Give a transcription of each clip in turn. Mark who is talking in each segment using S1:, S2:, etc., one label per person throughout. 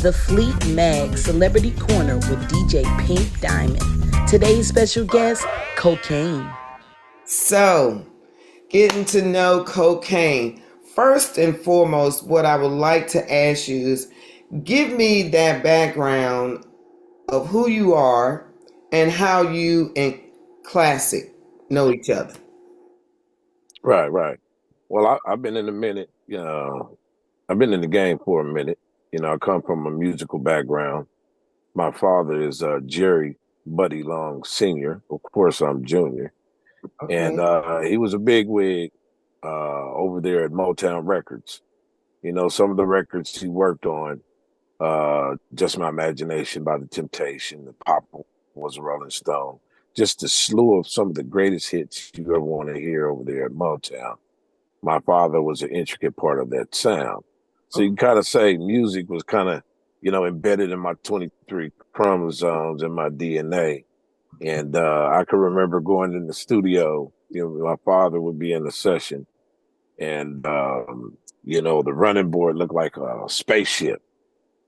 S1: the Fleet Mag Celebrity Corner with DJ Pynk Diamond. Today's special guest, Kokane.
S2: So, getting to know Kokane. First and foremost, what I would like to ask you is give me that background of who you are and how you and Classic know each other.
S3: Right, right. Well, I've been in a minute. I've been in the game for a minute. I come from a musical background. My father is Jerry Buddy Long Sr. Of course, I'm Junior. And
S2: Okay.
S3: he was a big wig over there at Motown Records. Some of the records he worked on, Just My Imagination by The Temptation, The Papa Was a Rolling Stone, just a slew of some of the greatest hits you ever want to hear over there at Motown. My father was an intricate part of that sound. So you can kind of say music was kind of, embedded in my 23 chromosomes in my DNA. And I can remember going in the studio, my father would be in the session and, the running board looked like a spaceship.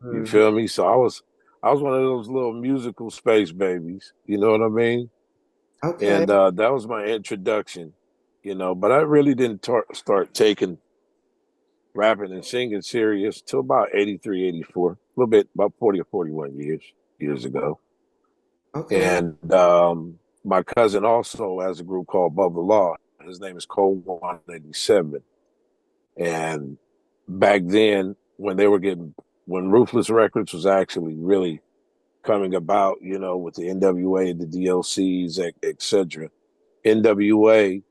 S3: You
S2: Mhm.
S3: feel me? So I was one of those little musical space babies. You know what I mean?
S2: Okay.
S3: And that was my introduction. But I really didn't start taking rapping and singing serious till about 83, 84, a little bit, about 40 or 41 years ago.
S2: Okay.
S3: And my cousin also has a group called Above the Law. His name is Code 187. And back then, when Ruthless Records was actually really coming about, with the NWA, the DLCs, et cetera, NWA,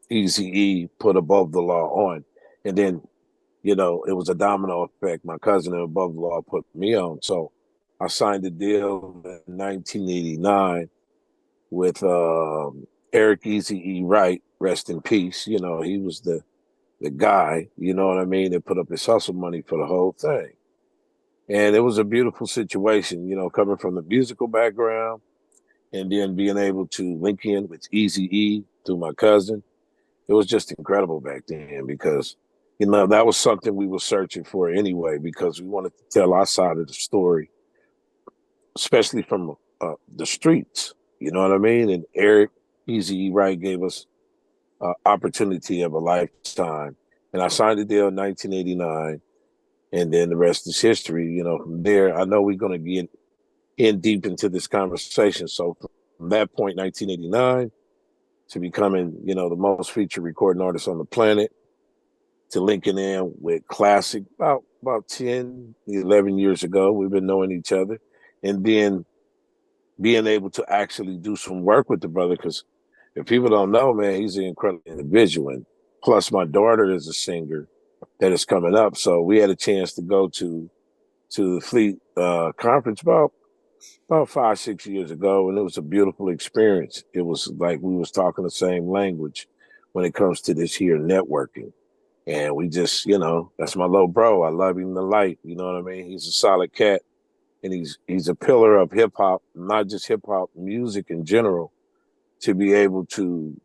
S3: Eazy-E put Above the Law on. And then, it was a domino effect. My cousin and Above the Law put me on. So I signed a deal in 1989 with Eric Eazy-E Wright, rest in peace. He was the guy, you know what I mean, that put up his hustle money for the whole thing. And it was a beautiful situation, coming from the musical background and then being able to link in with Eazy-E through my cousin. It was just incredible back then because, that was something we were searching for anyway, because we wanted to tell our side of the story, especially from the streets. You know what I mean? And Eric Easy Wright gave us opportunity of a lifetime. And I signed the deal in 1989. And then the rest is history. From there, I know we're going to get in deep into this conversation. So from that point, 1989, to becoming, the most featured recording artist on the planet, to linking in with Classic about 10, 11 years ago. We've been knowing each other. And then being able to actually do some work with the brother, because if people don't know, man, he's an incredible individual. And plus, my daughter is a singer that is coming up. So we had a chance to go to the Fleet conference about 5, 6 years ago, and it was a beautiful experience. It was like we was talking the same language when it comes to this here networking. And we just, that's my little bro. I love him to life. You know what I mean? He's a solid cat, and he's a pillar of hip hop, not just hip hop music in general. To be able to,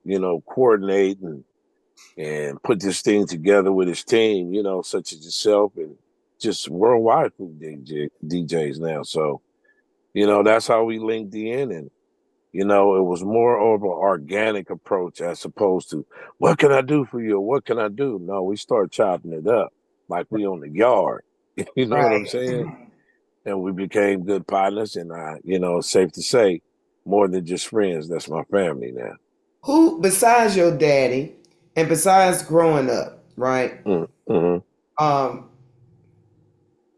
S3: coordinate and put this thing together with his team, such as yourself and just worldwide DJs now. So, that's how we linked in. And, it was more of an organic approach as opposed to what can I do for you? Or what can I do? No, we start chopping it up like we on the yard. You know what I'm
S2: Right.
S3: saying? And we became good partners. And it's safe to say, more than just friends. That's my family now.
S2: Who besides your daddy and besides growing up, right?
S3: Mm-hmm.
S2: Um,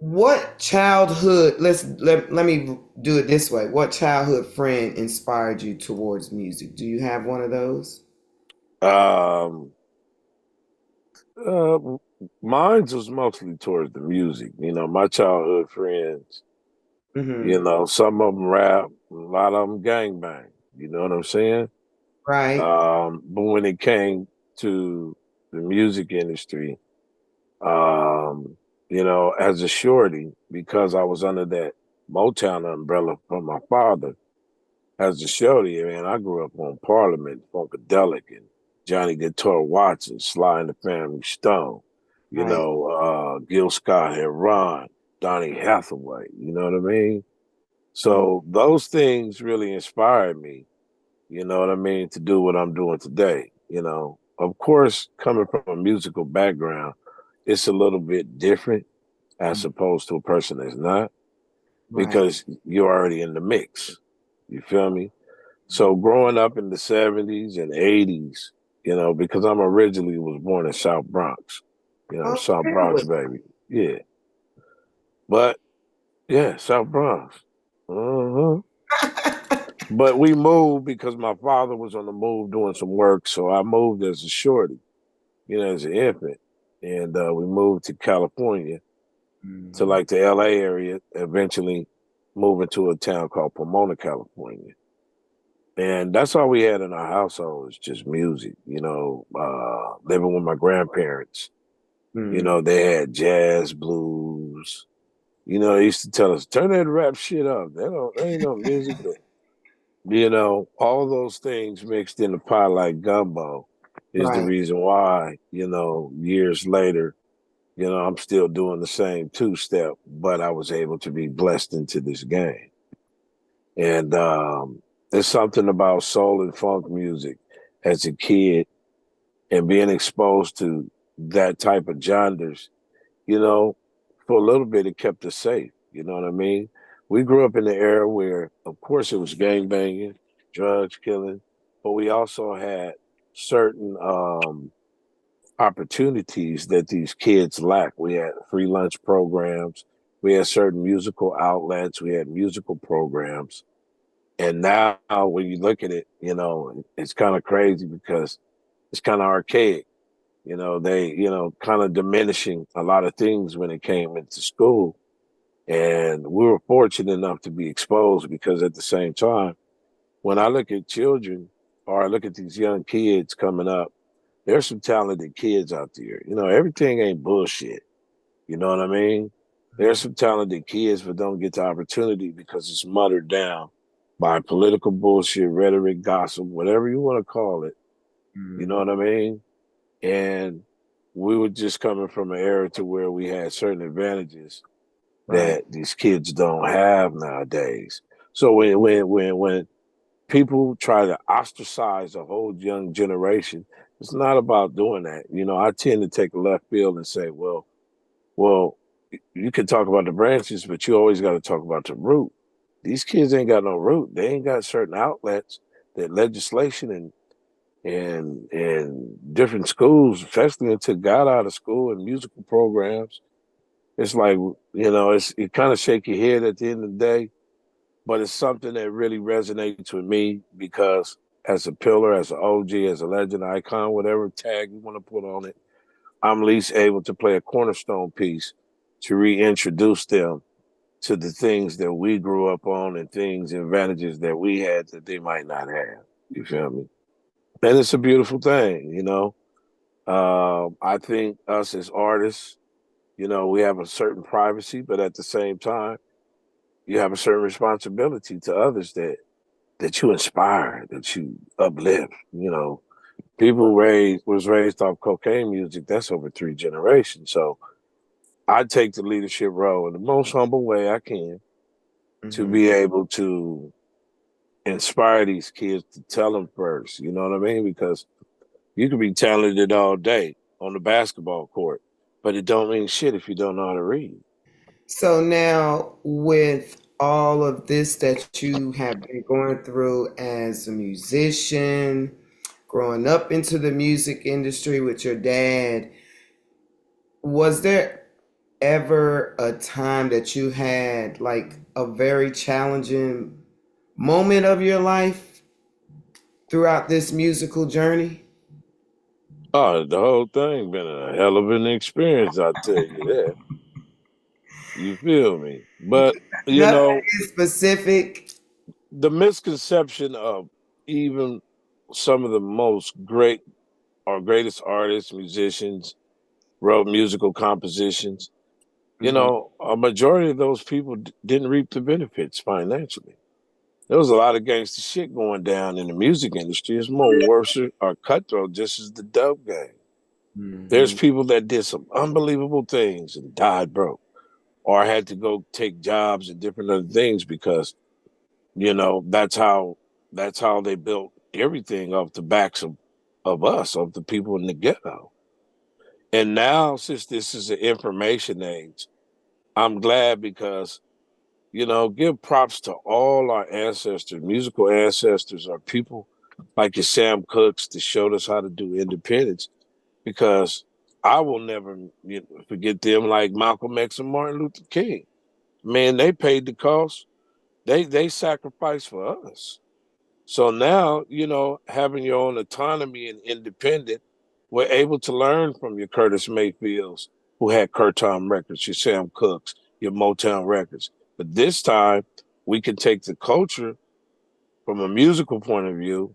S2: what childhood, let me do it this way. What childhood friend inspired you towards music? Do you have one of those?
S3: Um, uh, Mine's was mostly towards the music. My childhood friends,
S2: Mm-hmm.
S3: some of them rap, a lot of them gangbang. You know what I'm saying?
S2: Right.
S3: But when it came to the music industry, um, as a shorty, because I was under that Motown umbrella from my father, as a shorty, man, I grew up on Parliament, Funkadelic, and Johnny Guitar Watson, Sly and the Family Stone,
S2: Right.
S3: Gil Scott Heron. Donny Hathaway. You know what I mean?
S2: Mm.
S3: So those things really inspired me, you know what I mean, to do what I'm doing today. You know, of course, coming from a musical background, it's a little bit different as
S2: Mm.
S3: opposed to a person that's not,
S2: Right.
S3: because you're already in the mix. You feel me? So growing up in the 70s and 80s, you know, because I'm originally was born in South Bronx, you know,
S2: Oh,
S3: South Bronx,
S2: really?
S3: baby. Yeah. But yeah, South Bronx. Uh-huh. But we moved because my father was on the move doing some work. So I moved as a shorty, you know, as an infant. And we moved to California, to
S2: Mhm.
S3: like the LA area, eventually moving to a town called Pomona, California. And that's all we had in our household was just music, you know, living with my grandparents. You
S2: Mm.
S3: know, they had jazz, blues. You know, they used to tell us, turn that rap shit up. There ain't no music. But, you know, all those things mixed in a pot like gumbo is the
S2: Right.
S3: reason why, you know, years later, you know, I'm still doing the same two step, but I was able to be blessed into this game. And there's something about soul and funk music as a kid and being exposed to that type of genres, you know, for a little bit it kept us safe. You know what I mean? We grew up in the era where, of course, it was gang banging, drugs, killing, but we also had certain opportunities that these kids lack. We had free lunch programs, we had certain musical outlets, we had musical programs. And now when you look at it, you know, it's kind of crazy because it's kind of archaic. You know, they, you know, kind of diminishing a lot of things when it came into school. And we were fortunate enough to be exposed because at the same time, when I look at children or I look at these young kids coming up, there's some talented kids out there. You know, everything ain't bullshit. You know what I mean? There's some talented kids, but don't get the opportunity because it's muttered down by political bullshit, rhetoric, gossip, whatever you want to call it. You know
S2: Mm.
S3: what I mean? And we were just coming from an era to where we had certain advantages
S2: Right.
S3: that these kids don't have nowadays. So when people try to ostracize a whole young generation, it's not about doing that. You know, I tend to take a left field and say, well, you can talk about the branches, but you always got to talk about the root. These kids ain't got no root. They ain't got certain outlets that legislation and different schools, especially until got out of school and musical programs. It's like, you know, you kind of shake your head at the end of the day, but it's something that really resonates with me because as a pillar, as an OG, as a legend, icon, whatever tag you want to put on it, I'm at least able to play a cornerstone piece to reintroduce them to the things that we grew up on and things, advantages that we had that they might not have. You feel me? And it's a beautiful thing, you know. I think us as artists, you know, we have a certain privacy, but at the same time, you have a certain responsibility to others that you inspire, that you uplift. You know, people raised off cocaine music. That's over 3 generations. So I take the leadership role in the most humble way I can to
S2: Hmm.
S3: be able to inspire these kids to tell them first. You know what I mean? Because you can be talented all day on the basketball court, but it don't mean shit if you don't know how to read.
S2: So now, with all of this that you have been going through as a musician, growing up into the music industry with your dad, was there ever a time that you had like a very challenging moment of your life throughout this musical journey?
S3: Oh, the whole thing been a hell of an experience, I tell you that. You feel me? But you
S2: Nothing
S3: know,
S2: is specific.
S3: the misconception of even some of the most great or greatest artists, musicians, wrote musical compositions, you
S2: Mhm.
S3: know, a majority of those people didn't reap the benefits financially. There was a lot of gangster shit going down in the music industry. It's more worse or cutthroat just as the dub game. There's
S2: Mhm.
S3: people that did some unbelievable things and died broke. or I had to go take jobs and different other things because, that's how they built everything off the backs of us, of the people in the ghetto. And now, since this is an information age, I'm glad because, give props to all our ancestors, musical ancestors, or people like your Sam Cooks that showed us how to do independence. Because I will never forget them, like Malcolm X and Martin Luther King. Man, they paid the cost. They sacrificed for us. So now, having your own autonomy and independent, we're able to learn from your Curtis Mayfields, who had Curtom Records, your Sam Cooks, your Motown Records. But this time, we can take the culture from a musical point of view.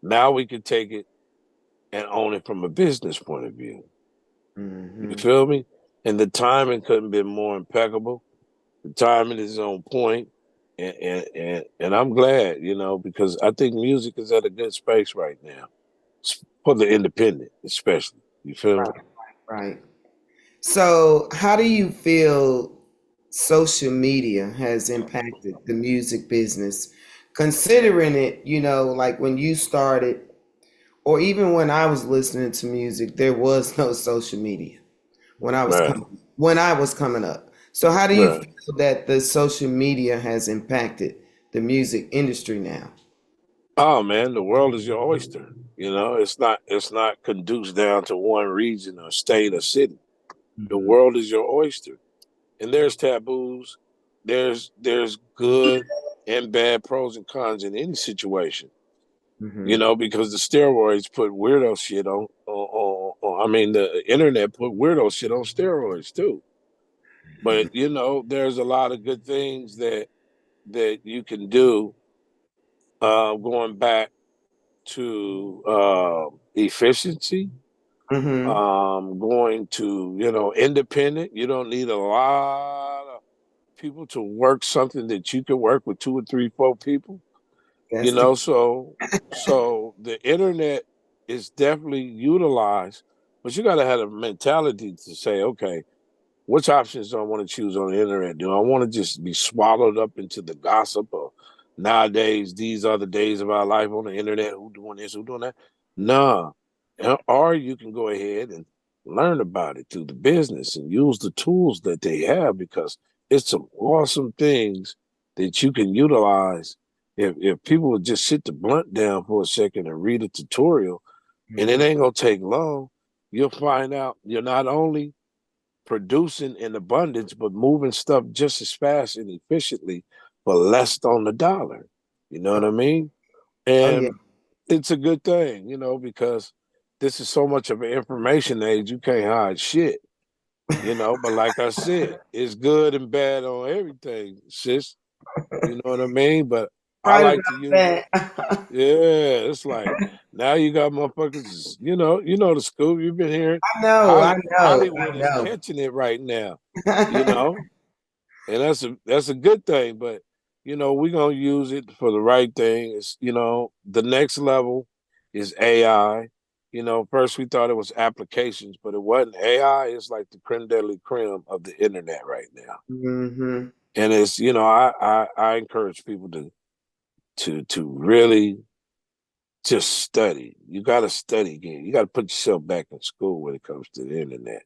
S3: Now we can take it and own it from a business point of view. You feel me? And the timing couldn't be more impeccable. The timing is on point. And I'm glad, because I think music is at a good space right now. For the independent, especially. You feel me?
S2: Right. So, how do you feel social media has impacted the music business? Considering it, like when you started, or even when I was listening to music, there was no social media
S3: Right.
S2: when I was coming up. So, how do you
S3: Right.
S2: feel that the social media has impacted the music industry now?
S3: Oh man, the world is your oyster. It's not conduced down to one region or state or city. The
S2: Mhm.
S3: world is your oyster. And there's taboos. There's good and bad pros and cons in any situation.
S2: Mhm.
S3: Because the steroids put weirdo shit I mean, the internet put weirdo shit on steroids too. But there's a lot of good things that you can do. Going back to efficiency,
S2: Mhm.
S3: going to independent. You don't need a lot of people to work something that you can work with two or three, four people.
S2: That's the
S3: So the internet is definitely utilized, but you got to have a mentality to say, okay, which options do I want to choose on the internet? Do I want to just be swallowed up into the gossip of nowadays, these are the days of our life on the internet, who doing this, who doing that? Nah. Or you can go ahead and learn about it through the business and use the tools that they have, because it's some awesome things that you can utilize. If people would just sit the blunt down for a second and read a tutorial, and it
S2: Mhm.
S3: ain't gonna take long, you'll find out you're not only producing in abundance, but moving stuff just as fast and efficiently for less on the dollar. You know what I mean?
S2: Oh yeah.
S3: And it's a good thing, because this is so much of an information age, you can't hide shit, But like I said, it's good and bad on everything, sis. You know what I mean? But I
S2: Right
S3: like to
S2: about
S3: use it.
S2: that.
S3: Yeah, it's like now you got motherfuckers, the scoop you've been hearing.
S2: I know, I know,
S3: Hollywood
S2: I
S3: is
S2: know.
S3: catching it right now, you know, and that's a good thing. But we're gonna use it for the right thing. It's the next level is AI. First we thought it was applications, but it wasn't. AI is like the creme de la creme of the internet right now,
S2: Hmm.
S3: and it's I encourage people to really just study. You got to study again. You got to put yourself back in school when it comes to the internet.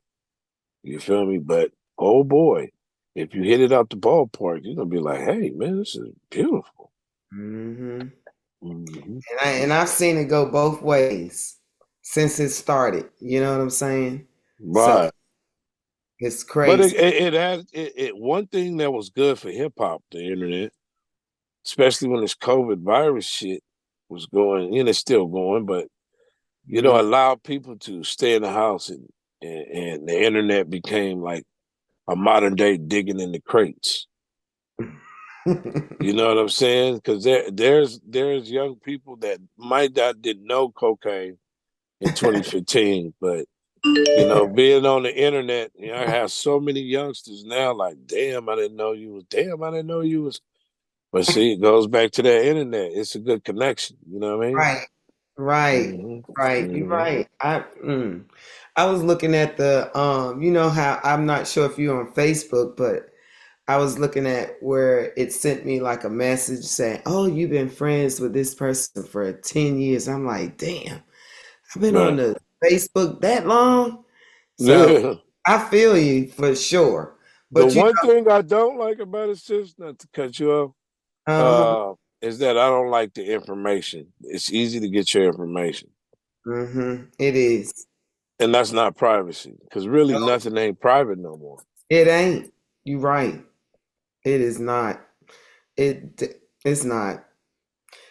S3: You feel me? But oh boy, if you hit it out the ballpark, you're gonna be like, "Hey, man, this is beautiful."
S2: Hmm.
S3: Hmm.
S2: And I've seen it go both ways since it started. You know what I'm saying? So
S3: Right.
S2: it's
S3: But
S2: crazy.
S3: it has one thing that was good for hip hop, the internet, especially when this COVID virus shit was going, it's still going, but
S2: Mhm.
S3: allowed people to stay in the house, and the internet became like a modern day digging in the crates. You know what I'm saying? Because there's young people that might not didn't know cocaine in 2015, but being on the internet, I have so many youngsters now. Like, damn, I didn't know you was. Damn, I didn't know you was. But see, it goes back to that internet. It's a good connection. You know what I mean?
S2: Right, right,
S3: Hmm.
S2: right. You're
S3: Hmm.
S2: right. I was looking at the you know how I'm not sure if you're on Facebook, but I was looking at where it sent me like a message saying, "Oh, you've been friends with this person for 10 years." I'm like, "Damn, I've been on
S3: Right.
S2: the Facebook that long." So
S3: Yeah.
S2: I feel you for sure.
S3: The
S2: But you
S3: one thing I don't like about it, sis, not to cut you off,
S2: know,
S3: is that I don't like the information. It's easy to get your information.
S2: it is.
S3: And that's not privacy. Because really
S2: No,
S3: nothing ain't private no more.
S2: it ain't. You right. It is not. It's not.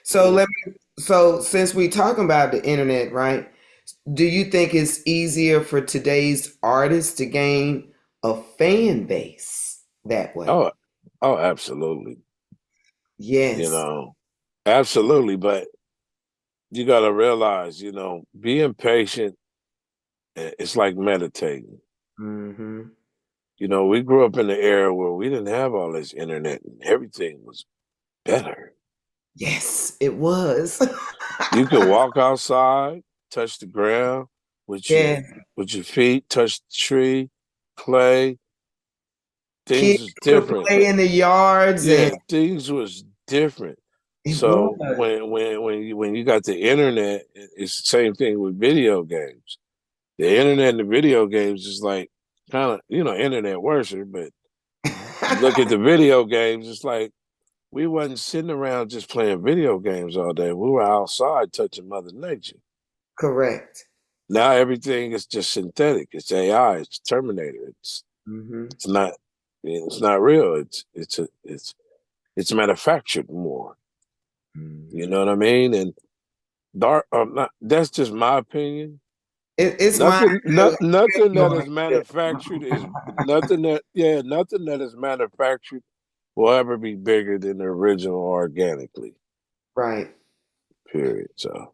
S2: So
S3: Yeah.
S2: so since we talking about the internet, right? Do you think it's easier for today's artists to gain a fan base that way?
S3: Oh, oh, absolutely. You
S2: Yes.
S3: know, absolutely. But you got to realize, being patient, it's like meditating.
S2: Hmm.
S3: We grew up in an era where we didn't have all this internet and everything was better.
S2: Yes, it was.
S3: You could walk outside, touch the ground with your
S2: Yeah.
S3: with your feet, touch the tree, play. Things
S2: Kids
S3: was
S2: could
S3: different.
S2: play in the yards
S3: Yeah,
S2: and
S3: things was different.
S2: it
S3: So
S2: was.
S3: when you got the internet, it's the same thing with video games. The internet and the video games is like kind of internet worship, but you look at the video games, it's like we wasn't sitting around just playing video games all day. We were outside touching Mother Nature.
S2: Correct.
S3: Now everything is just synthetic. It's AI. It's Terminator.
S2: Hmm.
S3: It's not it's not real. It's manufactured more. You
S2: Hmm.
S3: know what I mean? And dark. Not, that's just my opinion.
S2: It's mine
S3: Nothing.
S2: too.
S3: Nothing that
S2: Yours
S3: is
S2: too.
S3: manufactured is nothing that. Yeah, nothing that is manufactured will ever be bigger than the original organically.
S2: Right.
S3: Period. So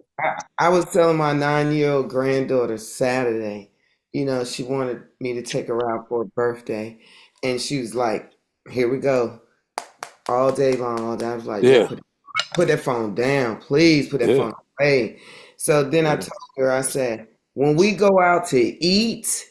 S2: I was telling my 9-year-old granddaughter Saturday, she wanted me to take her out for a birthday. And she was like, here we go. All day long, all day. I was like, yo,
S3: yeah,
S2: put that phone down. Please put that
S3: yeah,
S2: phone away. So then I
S3: yeah.
S2: told her, I said, when we go out to eat,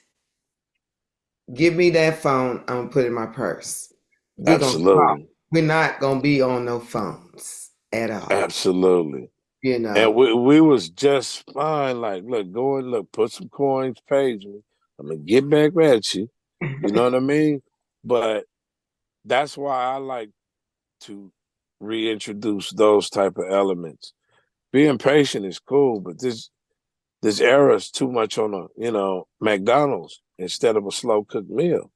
S2: give me that phone. I'm gonna put it in my purse. We're gonna talk.
S3: Absolutely,
S2: We're not gonna be on no phones at all.
S3: absolutely.
S2: You
S3: And
S2: know.
S3: we was just fine. Like, look, go and look, put some coins, page me. I'm gonna get back at you. You know what I mean? But that's why I like to reintroduce those type of elements. Being patient is cool, but this era is too much on a McDonald's instead of a slow cooked meal.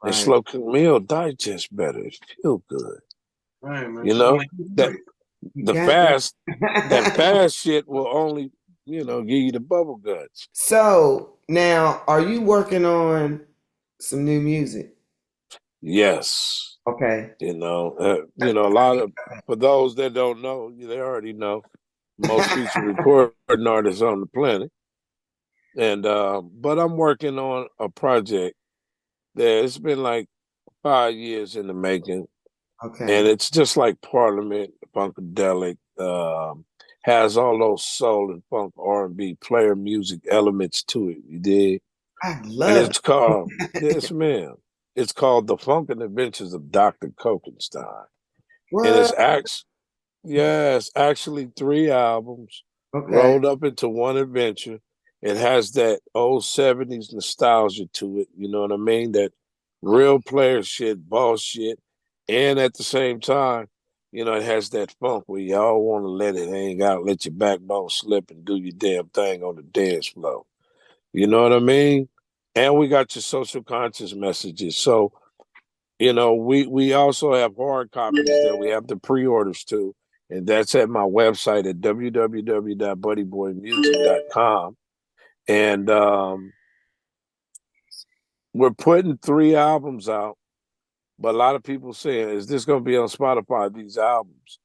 S3: And
S2: Right.
S3: slow cooked meal digests better. It feel good.
S2: Right, man.
S3: You
S2: I'm
S3: know
S2: like,
S3: that
S2: you
S3: the
S2: got that.
S3: fast that fast shit will only give you the bubble guts.
S2: So now, are you working on some new music?
S3: Yes,
S2: Okay.
S3: a lot of for those that don't know, they already know. Most featured recording artists on the planet, and but I'm working on a project that it's been like 5 years in the making, and
S2: Okay.
S3: it's just like Parliament, Funkadelic, has all those soul and funk R&B player music elements to it. You did,
S2: I
S3: and
S2: love
S3: it's called this man. It's called The Funk and Adventures of Dr. Kokenstein, and
S2: what?
S3: it's actually 3 albums
S2: Okay.
S3: rolled up into one adventure. It has that old 70s nostalgia to it, you know what I mean? That real player shit, boss shit. And at the same time, it has that funk where y'all want to let it hang out, let your backbone slip and do your damn thing on the dance floor. You know what I mean? And we got your social conscious messages. So we also have hard copies that we have the pre-orders to, and that's at my website at www.buddyboymusic.com. And we're putting 3 albums out, but a lot of people saying, "Is this going to be on Spotify?" These albums.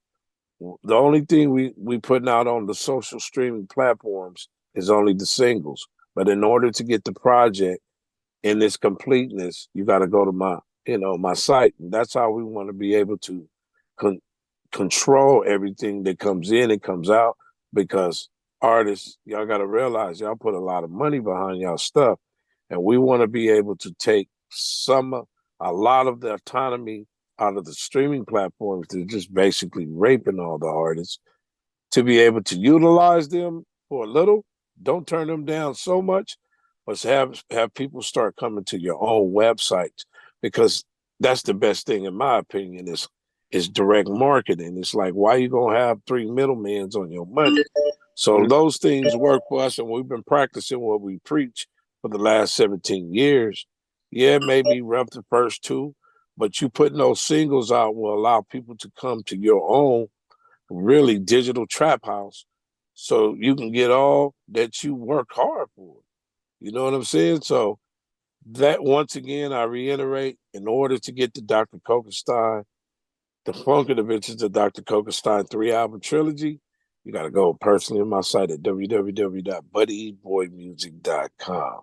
S3: The only thing we putting out on the social streaming platforms is only the singles. But in order to get the project in its completeness, you got to go to my site. And that's how we want to be able to con- control everything that comes in and comes out, because artists, y'all got to realize y'all put a lot of money behind y'all stuff, and we want to be able to take a lot of the autonomy out of the streaming platforms that are just basically raping all the artists to be able to utilize them for a little. Don't turn them down so much, but have people start coming to your own websites because that's the best thing in my opinion is direct marketing. It's like why you gonna have three middlemen on your money? So those things work for us, and we've been practicing what we preach for the last 17 years. Yeah, maybe rough the first two, but you putting those singles out will allow people to come to your own really digital trap house so you can get all that you work hard for. You know what I'm saying? So that once again, I reiterate, in order to get the Dr. Kokestein, the Funk Adventures of Dr. Kokestein 3-album trilogy, you got to go personally on my site at www.buddyboymusic.com.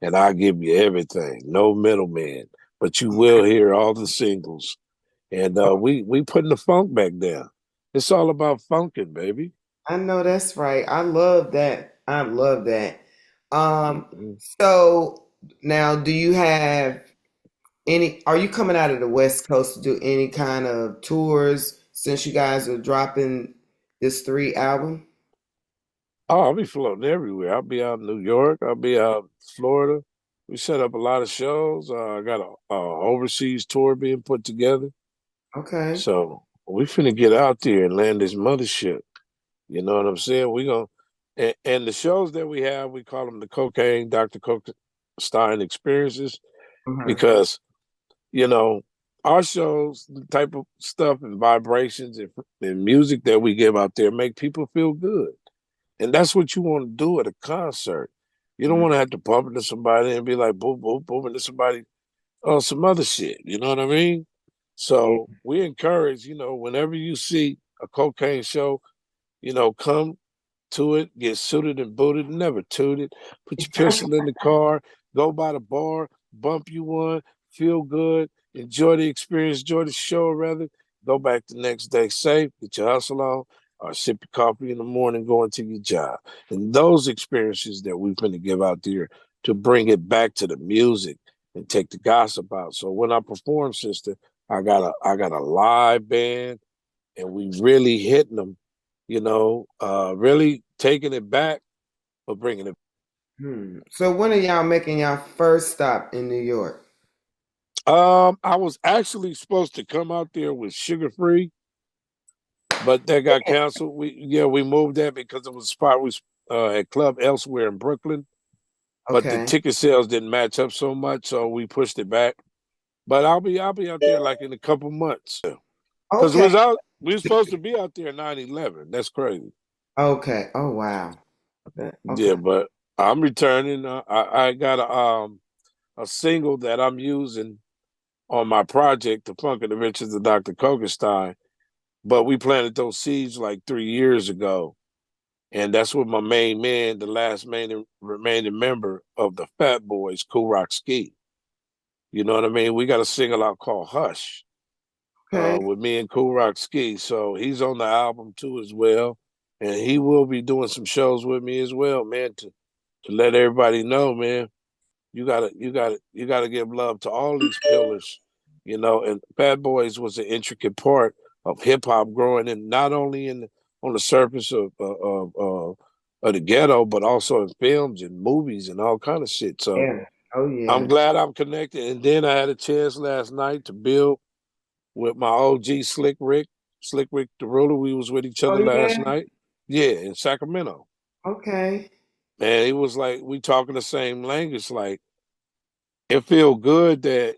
S3: And I'll give you everything, no middleman, but you will hear all the singles. And we putting the funk back down. It's all about funkin', baby.
S2: I know that's right. I love that. I love that.
S3: Mm-hmm.
S2: So now do you have are you coming out of the West Coast to do any kind of tours since you guys are dropping this 3 album?
S3: Oh, I'll be floating everywhere. I'll be out in New York. I'll be out in Florida. We set up a lot of shows. I got a overseas tour being put together.
S2: Okay.
S3: So we finna get out there and land this mothership. You know what I'm saying? We gonna and the shows that we have, we call them the Cocaine Dr. Kokestein experiences
S2: Uh-huh.
S3: because you know our shows, the type of stuff and vibrations and music that we give out there, make people feel good. And that's what you want to do at a concert. You don't want to have to bump into somebody and be like, boom, boom, boom, into somebody on some other shit. You know what I mean?
S2: Yeah.
S3: So we encourage, whenever you see a cocaine show, come to it, get suited and booted, never tooted. Put your pistol in the car, go by the bar, bump you one, feel good, enjoy the experience, enjoy the show rather. Go back the next day safe, get your hustle on, or sip your coffee in the morning, going to your job. And those experiences that we're going to give out there to bring it back to the music and take the gossip out. So when I perform, sister, I got a live band and we really hitting them, really taking it back or bringing it.
S2: So when are y'all making y'all first stop in New York?
S3: I was actually supposed to come out there with Sugar Free, but that got canceled. We moved that because it was a spot we at club elsewhere in Brooklyn, but the
S2: Okay.
S3: ticket sales didn't match up so much, so we pushed it back. But I'll be out there like in a couple months because
S2: Okay.
S3: we were supposed to be out there 9/11. That's crazy.
S2: Okay. Oh wow.
S3: Yeah,
S2: Okay.
S3: but I'm returning. I got a single that I'm using on my project, The Funk and Adventures of Dr. Kokestein. But we planted those seeds like 3 years ago. And that's what my main man, the last main remaining member of the Fat Boys, Cool Rock Ski. You know what I mean? We got a single out called Hush
S2: Okay.
S3: with me and Cool Rock Ski. So he's on the album too as well. And he will be doing some shows with me as well, man, to let everybody know, man. You gotta give love to all these pillars, and Bad Boys was an intricate part of hip hop growing and not only on the surface of the ghetto, but also in films and movies and all kind of shit. So
S2: Yeah. Oh
S3: I'm
S2: yeah.
S3: glad I'm connected. And then I had a chance last night to build with my OG Slick Rick the Ruler. We was with each
S2: Oh
S3: other
S2: yeah.
S3: last night. Yeah, in Sacramento.
S2: Okay.
S3: And he was like, we talking the same language, like it feel good that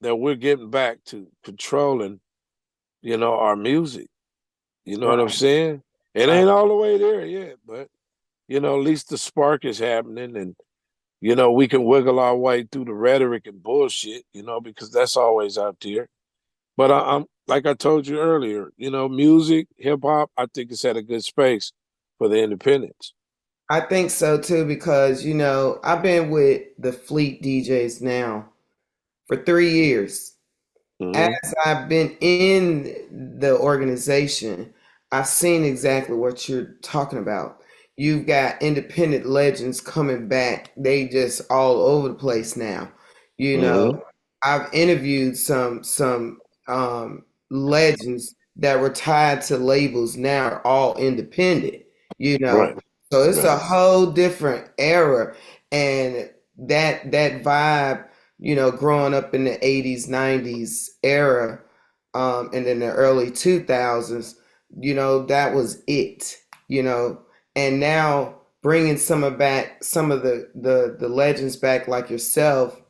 S3: we're getting back to controlling, our music. You know what I'm
S2: Right.
S3: saying? It
S2: Right.
S3: ain't all the way there yet, but at least the spark is happening and we can wiggle our way through the rhetoric and bullshit, because that's always out there. But I'm like I told you earlier, music, hip hop, I think it's at a good space for the independents.
S2: I think so too because I've been with the Fleet DJs now for 3 years. As
S3: Hmm.
S2: I've been in the organization, I've seen exactly what you're talking about. You've got independent legends coming back. They just all over the place now. You know,
S3: Mm-hmm.
S2: I've interviewed some legends that were tied to labels now are all independent. You know,
S3: Right.
S2: so it's a
S3: Right.
S2: whole different era, and that vibe. You know, growing up in the '80s, '90s era, and in the early 2000s, you know, that was it, you know. And now bringing some of the legends back like yourself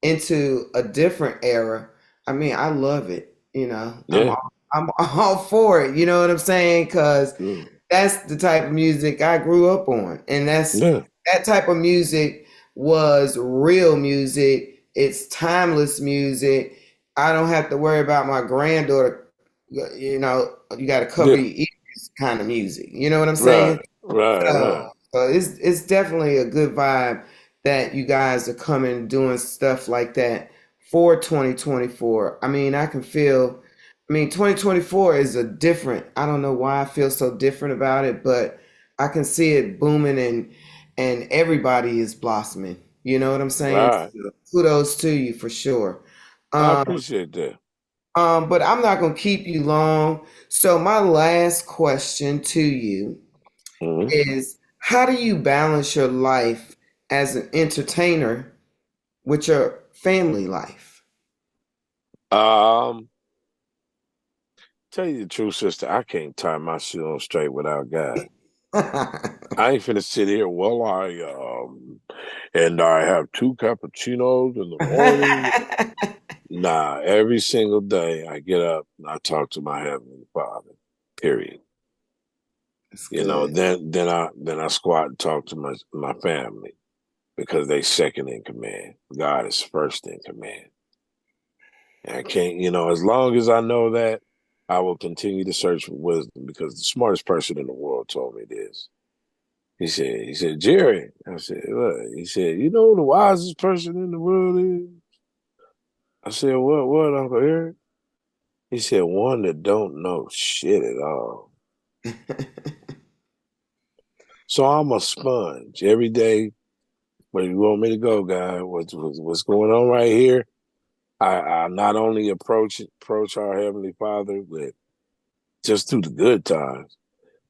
S2: into a different era. I mean, I love it, you know.
S3: Yeah.
S2: I'm all for it, you know what I'm saying? Cuz
S3: Mm.
S2: that's the type of music I grew up on, and
S3: Yeah.
S2: that type of music was real music. It's timeless music. I don't have to worry about my granddaughter, you know, you got to cover
S3: Yeah.
S2: your ears kind of music. You know what I'm saying?
S3: Right. Right. Right.
S2: So it's definitely a good vibe that you guys are coming doing stuff like that for 2024. I mean, I can feel. I mean, 2024 is a different. I don't know why I feel so different about it, but I can see it booming and everybody is blossoming. You know what I'm saying?
S3: Right.
S2: So kudos to you for sure.
S3: I
S2: Um,
S3: appreciate that.
S2: but I'm not gonna keep you long. So my last question to you
S3: Mm-hmm.
S2: is how do you balance your life as an entertainer with your family life?
S3: Um, Tell you the truth, sister, I can't tie my shit on straight without God. I ain't finna sit here. Well, I have two cappuccinos in the morning. Nah, every single day I get up and I talk to my heavenly Father. Period.
S2: That's
S3: You know,
S2: good.
S3: then I squat and talk to my family because they second in command. God is first in command. And I can't, as long as I know that, I will continue to search for wisdom because the smartest person in the world told me this. He said, Jerry. I said, what? He said, you know who the wisest person in the world is? I said, what, Uncle Eric? He said, one that don't know shit at all. So I'm a sponge every day. Where you want me to go, guy? What's going on right here? I not only approach our Heavenly Father with just through the good times,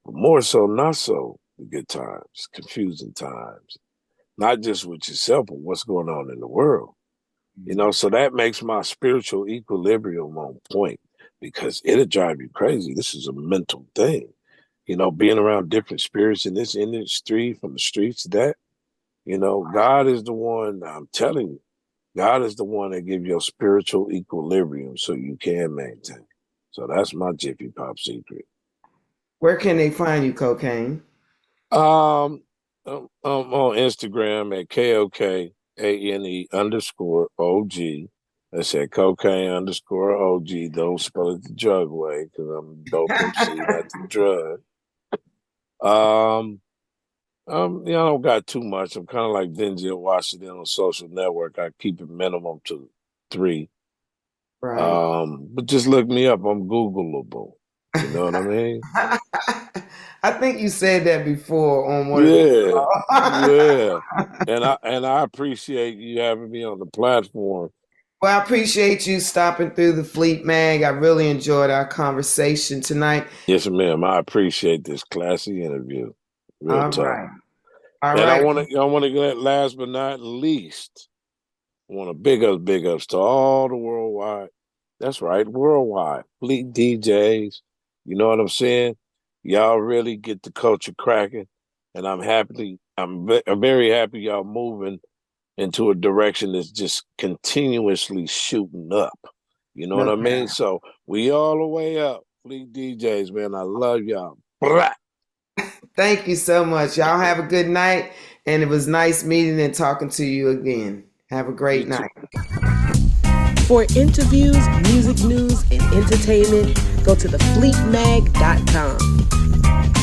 S3: but more so, not so the good times, confusing times, not just with yourself, but what's going on in the world. So that makes my spiritual equilibrium on point because it'll drive you crazy. This is a mental thing. Being around different spirits in this industry, from the streets to that, God is the one, I'm telling you, God is the one that gives your spiritual equilibrium so you can maintain. So that's my Jiffy Pop secret.
S2: Where can they find you, Cocaine?
S3: I'm on Instagram at KOKANE_OG. I said cocaine _OG. Don't spell it the drug way because I'm a dope MC, not the drug. I don't got too much. I'm kind of like Denzel Washington on social network. I keep it minimum to 3.
S2: Right.
S3: But just look me up. I'm Googleable. You know what I mean?
S2: I think you said that before on one of the
S3: Yeah, yeah. And I appreciate you having me on the platform.
S2: Well, I appreciate you stopping through the Fleet Mag. I really enjoyed our conversation tonight.
S3: Yes, ma'am. I appreciate this classy interview. Real
S2: All
S3: talk.
S2: right. All
S3: And I
S2: right.
S3: want to get last but not least. I want to big ups to all the worldwide. That's right, worldwide. Fleet DJs. You know what I'm saying? Y'all really get the culture cracking. And I'm very happy y'all moving into a direction that's just continuously shooting up. You know what
S2: No
S3: I
S2: doubt.
S3: mean? So we all the way up. Fleet DJs, man. I love y'all. Blah.
S2: Thank you so much. Y'all have a good night. And it was nice meeting and talking to you again. Have a
S3: You
S2: great
S3: too.
S2: night.
S1: For interviews, music news, and entertainment, go to thefleetmag.com.